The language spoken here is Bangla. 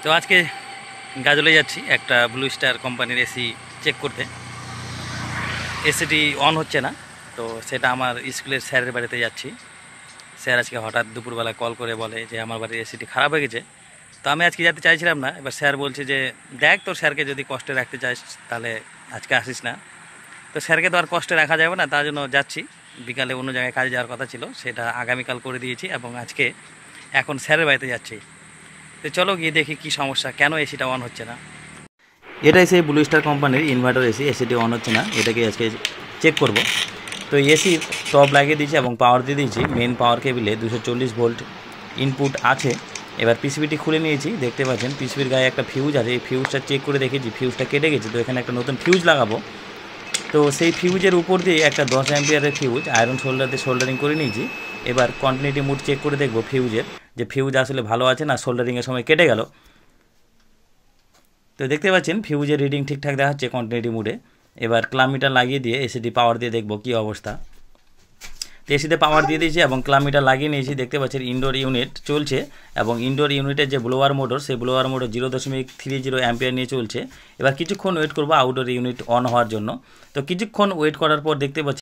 তো আজকে গাজলে যাচ্ছি একটা ব্লু স্টার কোম্পানির এসি চেক করতে। এসিটি অন হচ্ছে না, তো সেটা আমার স্কুলের স্যারের বাড়িতে যাচ্ছি। স্যার আজকে হঠাৎ দুপুরবেলা কল করে বলে যে আমার বাড়ির এসিটি খারাপ হয়ে গেছে। তো আমি আজকে যেতে চাইছিলাম না, এবার স্যার বলছে যে দেখ তোর স্যারকে যদি কষ্টে রাখতে চাইস তাহলে আজকে আসিস না। তো স্যারকে তো আর কষ্টে রাখা যাবে না, তার জন্য যাচ্ছি। বিকালে অন্য জায়গায় কাজে যাওয়ার কথা ছিল, সেটা আগামীকাল করে দিয়েছি এবং আজকে এখন স্যারের বাড়িতে যাচ্ছি। তো চলো গিয়ে দেখি কি সমস্যা, কেন এসিটা অন হচ্ছে না। এটাই সেই ব্লু স্টার কোম্পানির ইনভার্টার এসি, এসিটি অন হচ্ছে না, এটাকে আজকে চেক করব। তো এসির টপ লাগিয়ে দিয়েছি এবং পাওয়ার দিয়ে দিয়েছি। মেন পাওয়ার কেবিলে 240 ভোল্ট ইনপুট আছে। এবার পিসিবিটি খুলে নিয়েছি, দেখতে পাচ্ছেন পিসিবির গায়ে একটা ফিউজ আছে। এই ফিউজটা চেক করে দেখেছি ফিউজটা কেটে গেছে, তো এখানে একটা নতুন ফিউজ লাগাবো। তো সেই ফিউজের উপর দিয়ে একটা 10 অ্যাম্পিয়ারের ফিউজ আয়রন সোল্ডার দিয়ে সোল্ডারিং করে নিয়েছি। এবার কন্টিনিউটি মুড চেক করে দেখব ফিউজের, যে ফিউজ আসলে ভালো আছে না সোল্ডারিংয়ের সময় কেটে গেল। তো দেখতে পাচ্ছেন ফিউজের রিডিং ঠিকঠাক দেখাচ্ছে কন্টিনিউটি মুডে। এবার ক্লাম মিটার লাগিয়ে দিয়ে এসিটি পাওয়ার দিয়ে দেখব কী অবস্থা। তো এসিতে পাওয়ার দিয়ে দিয়েছি এবং ক্লাম মিটার লাগিয়ে নিয়েছি। দেখতে পাচ্ছেন ইনডোর ইউনিট চলছে এবং ইনডোর ইউনিটের যে ব্লোয়ার মোটর, সেই ব্লোয়ার মোটর 0.30 অ্যাম্পিয়ার নিয়ে চলছে। এবার কিছুক্ষণ ওয়েট করবো আউটডোর ইউনিট অন হওয়ার জন্য। তো কিছুক্ষণ ওয়েট করার পর দেখতে পাচ্ছি